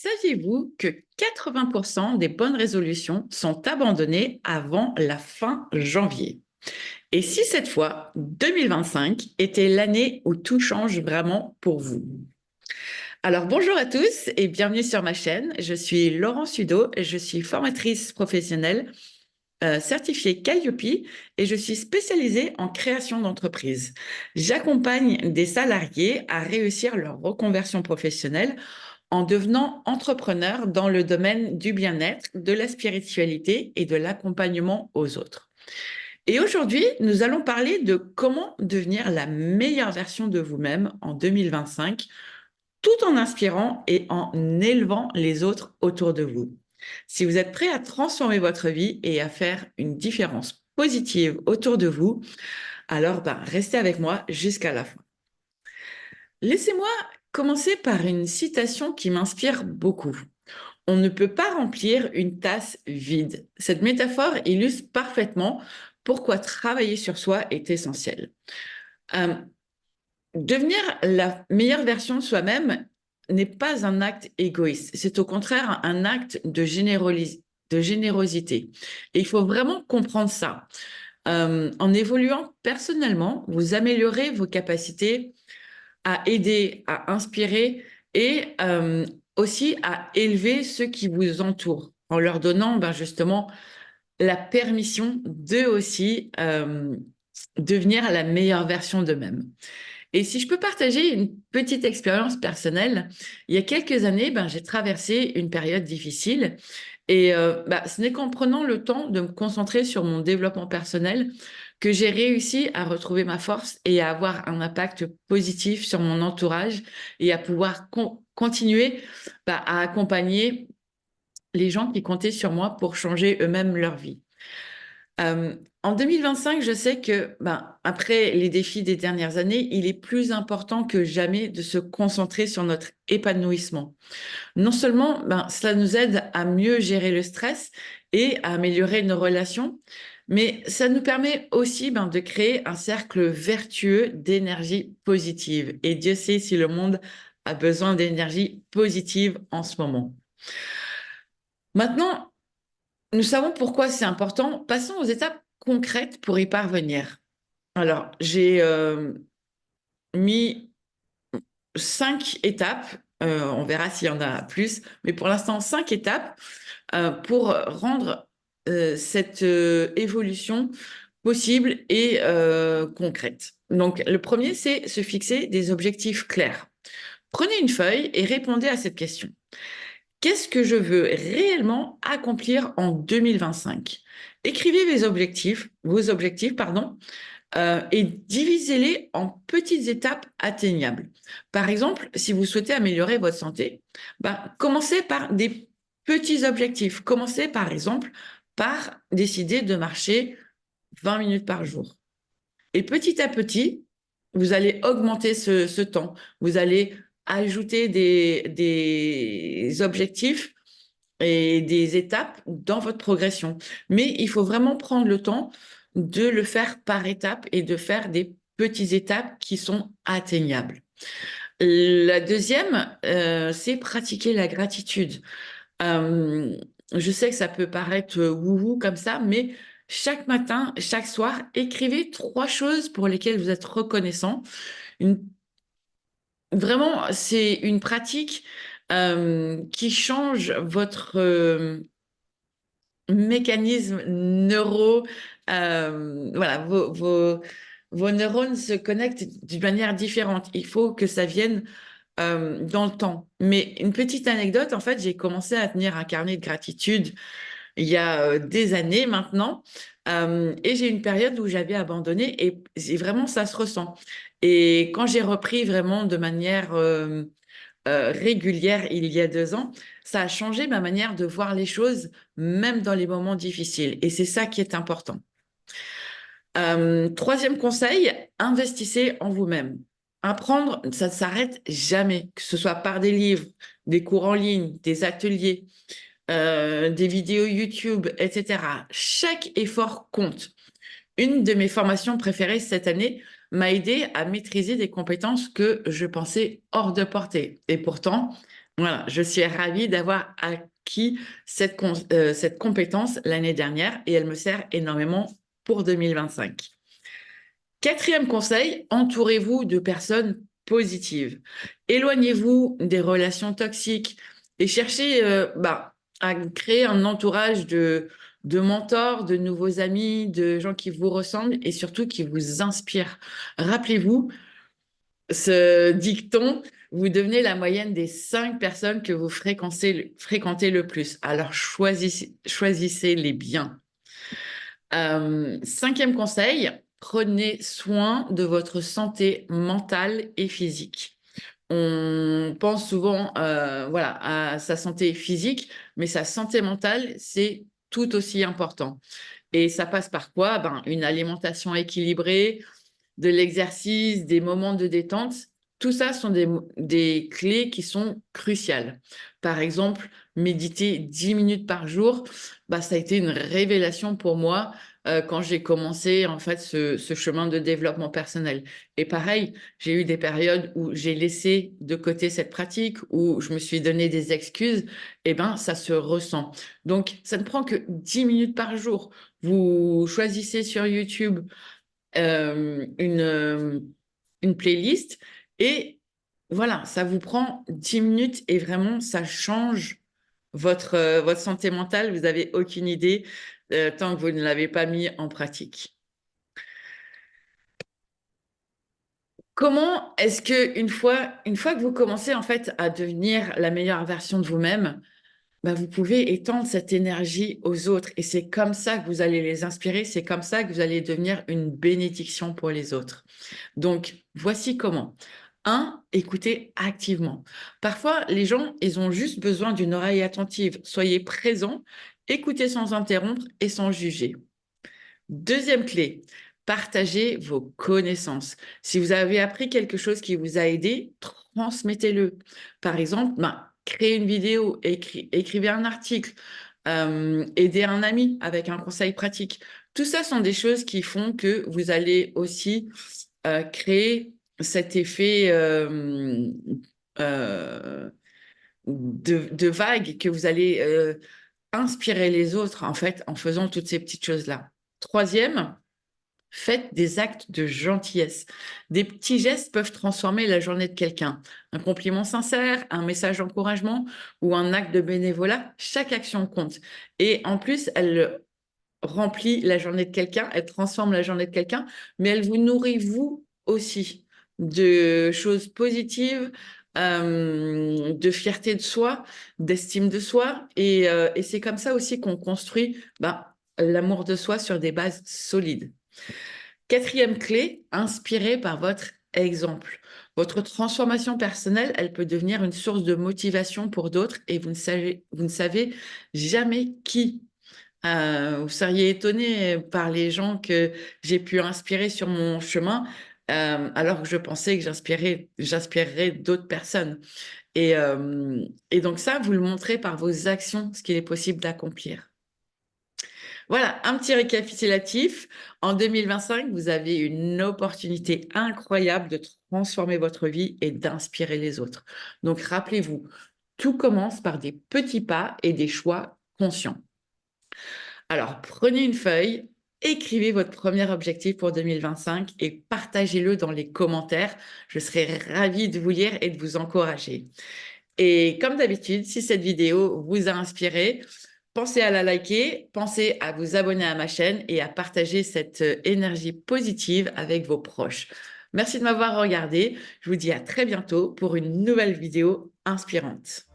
Saviez-vous que 80% des bonnes résolutions sont abandonnées avant la fin janvier? Et si cette fois, 2025 était l'année où tout change vraiment pour vous? Alors bonjour à tous et bienvenue sur ma chaîne. Je suis Laurent Sudo et je suis formatrice professionnelle certifiée Calliope et je suis spécialisée en création d'entreprise. J'accompagne des salariés à réussir leur reconversion professionnelle en devenant entrepreneur dans le domaine du bien-être, de la spiritualité et de l'accompagnement aux autres. Et aujourd'hui, nous allons parler de comment devenir la meilleure version de vous-même en 2025, tout en inspirant et en élevant les autres autour de vous. Si vous êtes prêt à transformer votre vie et à faire une différence positive autour de vous, alors restez avec moi jusqu'à la fin. Laissez-moi commencer par une citation qui m'inspire beaucoup. On ne peut pas remplir une tasse vide. Cette métaphore illustre parfaitement pourquoi travailler sur soi est essentiel. Euh, Devenir la meilleure version de soi-même n'est pas un acte égoïste, c'est au contraire un acte de générosité. Et il faut vraiment comprendre ça. En évoluant personnellement, vous améliorez vos capacités à aider, à inspirer et aussi à élever ceux qui vous entourent en leur donnant justement la permission d'eux aussi devenir la meilleure version d'eux-mêmes. Et si je peux partager une petite expérience personnelle, il y a quelques années, j'ai traversé une période difficile et ce n'est qu'en prenant le temps de me concentrer sur mon développement personnel que j'ai réussi à retrouver ma force et à avoir un impact positif sur mon entourage et à pouvoir continuer à accompagner les gens qui comptaient sur moi pour changer eux-mêmes leur vie. En 2025, je sais que, après les défis des dernières années, il est plus important que jamais de se concentrer sur notre épanouissement. Non seulement, cela nous aide à mieux gérer le stress et à améliorer nos relations, mais ça nous permet aussi de créer un cercle vertueux d'énergie positive. Et Dieu sait si le monde a besoin d'énergie positive en ce moment. Maintenant, nous savons pourquoi c'est important. Passons aux étapes concrètes pour y parvenir. Alors, j'ai mis 5 étapes. On verra s'il y en a plus, mais pour l'instant, 5 étapes pour rendre cette évolution possible et concrète. Donc, le premier, c'est se fixer des objectifs clairs. Prenez une feuille et répondez à cette question. Qu'est-ce que je veux réellement accomplir en 2025? Écrivez vos objectifs, et divisez-les en petites étapes atteignables. Par exemple, si vous souhaitez améliorer votre santé, commencez par des petits objectifs. Commencez par exemple par décider de marcher 20 minutes par jour. Et petit à petit, vous allez augmenter ce temps. Vous allez ajouter des objectifs et des étapes dans votre progression. Mais il faut vraiment prendre le temps de le faire par étapes et de faire des petites étapes qui sont atteignables. La deuxième, c'est pratiquer la gratitude. Euh, je sais que ça peut paraître wouhou comme ça, mais chaque matin, chaque soir, écrivez 3 choses pour lesquelles vous êtes reconnaissant. Une- Vraiment, c'est une pratique qui change votre mécanisme neuro. Voilà, vos neurones se connectent d'une manière différente. Il faut que ça vienne dans le temps. Mais une petite anecdote, en fait, j'ai commencé à tenir un carnet de gratitude il y a des années maintenant. Et j'ai une période où j'avais abandonné et vraiment, ça se ressent. Et quand j'ai repris vraiment de manière régulière il y a 2 ans, ça a changé ma manière de voir les choses, même dans les moments difficiles. Et c'est ça qui est important. Troisième conseil, investissez en vous-même. Apprendre, ça ne s'arrête jamais, que ce soit par des livres, des cours en ligne, des ateliers, des vidéos YouTube, etc. Chaque effort compte. Une de mes formations préférées cette année m'a aidé à maîtriser des compétences que je pensais hors de portée. Et pourtant, Voilà, je suis ravie d'avoir acquis cette compétence l'année dernière et elle me sert énormément pour 2025. Quatrième conseil, entourez-vous de personnes positives. Éloignez-vous des relations toxiques et cherchez à créer un entourage de mentors, de nouveaux amis, de gens qui vous ressemblent et surtout qui vous inspirent. Rappelez-vous ce dicton, vous devenez la moyenne des 5 personnes que vous fréquentez le plus. Alors choisissez les biens. Cinquième conseil, prenez soin de votre santé mentale et physique. On pense souvent à sa santé physique, mais sa santé mentale, c'est tout aussi important. Et ça passe par quoi? Une alimentation équilibrée, de l'exercice, des moments de détente. Tout ça sont des clés qui sont cruciales. Par exemple, méditer 10 minutes par jour, ça a été une révélation pour moi quand j'ai commencé en fait ce chemin de développement personnel. Et pareil, j'ai eu des périodes où j'ai laissé de côté cette pratique, où je me suis donné des excuses, et ça se ressent. Donc, ça ne prend que 10 minutes par jour. Vous choisissez sur YouTube euh, une, euh, une playlist et voilà, ça vous prend 10 minutes et vraiment, ça change votre santé mentale. Vous n'avez aucune idée tant que vous ne l'avez pas mis en pratique. Comment est-ce que une fois que vous commencez en fait à devenir la meilleure version de vous-même, vous pouvez étendre cette énergie aux autres et c'est comme ça que vous allez les inspirer, c'est comme ça que vous allez devenir une bénédiction pour les autres. Donc, voici comment. Un, écoutez activement. Parfois, les gens, ils ont juste besoin d'une oreille attentive. Soyez présent, écoutez sans interrompre et sans juger. Deuxième clé, partagez vos connaissances. Si vous avez appris quelque chose qui vous a aidé, transmettez-le. Par exemple, créez une vidéo, écrivez un article, aidez un ami avec un conseil pratique. Tout ça sont des choses qui font que vous allez aussi créer cet effet euh, de vague que vous allez inspirer les autres en fait en faisant toutes ces petites choses-là. Troisième, faites des actes de gentillesse. Des petits gestes peuvent transformer la journée de quelqu'un. Un compliment sincère, un message d'encouragement ou un acte de bénévolat, chaque action compte. Et en plus, elle remplit la journée de quelqu'un, elle transforme la journée de quelqu'un, mais elle vous nourrit vous aussi de choses positives, de fierté de soi, d'estime de soi. Et c'est comme ça aussi qu'on construit l'amour de soi sur des bases solides. Quatrième clé, inspiré par votre exemple. Votre transformation personnelle, elle peut devenir une source de motivation pour d'autres et vous ne savez jamais qui. Vous seriez étonné par les gens que j'ai pu inspirer sur mon chemin, alors que je pensais que j'inspirerais d'autres personnes. Et donc ça, vous le montrez par vos actions, ce qu'il est possible d'accomplir. Voilà, un petit récapitulatif. En 2025, vous avez une opportunité incroyable de transformer votre vie et d'inspirer les autres. Donc, rappelez-vous, tout commence par des petits pas et des choix conscients. Alors, prenez une feuille, écrivez votre premier objectif pour 2025 et partagez-le dans les commentaires. Je serai ravie de vous lire et de vous encourager. Et comme d'habitude, si cette vidéo vous a inspiré, pensez à la liker, pensez à vous abonner à ma chaîne et à partager cette énergie positive avec vos proches. Merci de m'avoir regardé. Je vous dis à très bientôt pour une nouvelle vidéo inspirante.